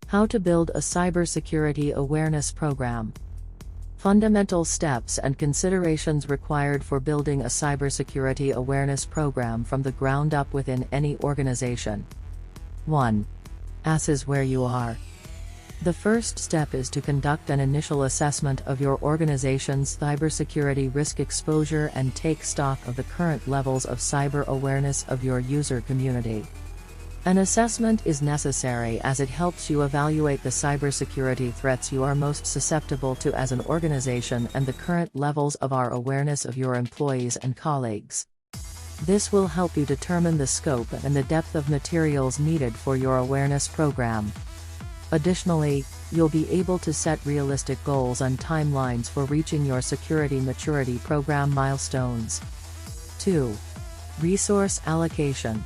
How to build a cybersecurity awareness program. Fundamental steps and considerations required for building a cybersecurity awareness program from the ground up within any organization. 1. Assess where you are. The first step is to conduct an initial assessment of your organization's cybersecurity risk exposure and take stock of the current levels of cyber awareness of your user community. An assessment is necessary as it helps you evaluate the cybersecurity threats you are most susceptible to as an organization and the current levels of our awareness of your employees and colleagues. This will help you determine the scope and the depth of materials needed for your awareness program. Additionally, you'll be able to set realistic goals and timelines for reaching your security maturity program milestones. 2. Resource allocation.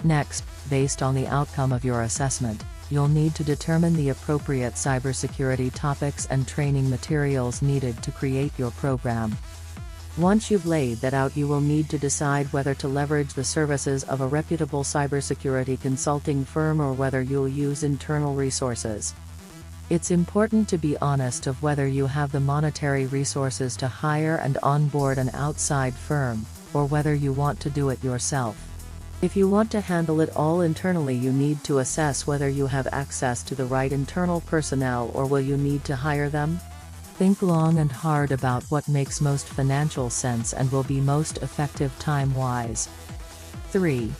Next, based on the outcome of your assessment, you'll need to determine the appropriate cybersecurity topics and training materials needed to create your program. Once you've laid that out, you will need to decide whether to leverage the services of a reputable cybersecurity consulting firm or whether you'll use internal resources. It's important to be honest of whether you have the monetary resources to hire and onboard an outside firm, or whether you want to do it yourself. If you want to handle it all internally, you need to assess whether you have access to the right internal personnel or will you need to hire them. Think long and hard about what makes most financial sense and will be most effective time-wise. 3.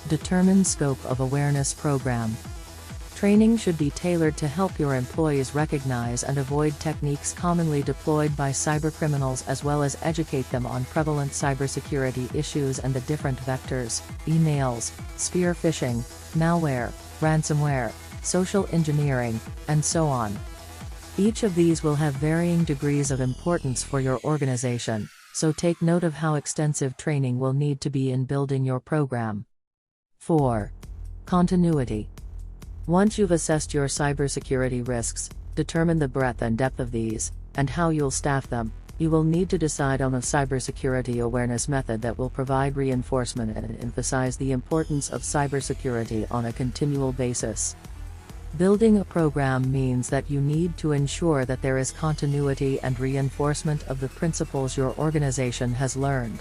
Determine scope of awareness program. Training should be tailored to help your employees recognize and avoid techniques commonly deployed by cybercriminals, as well as educate them on prevalent cybersecurity issues and the different vectors: emails, spear phishing, malware, ransomware, social engineering, and so on. Each of these will have varying degrees of importance for your organization, so take note of how extensive training will need to be in building your program. 4. Continuity. Once you've assessed your cybersecurity risks, determine the breadth and depth of these, and how you'll staff them, you will need to decide on a cybersecurity awareness method that will provide reinforcement and emphasize the importance of cybersecurity on a continual basis. Building a program means that you need to ensure that there is continuity and reinforcement of the principles your organization has learned.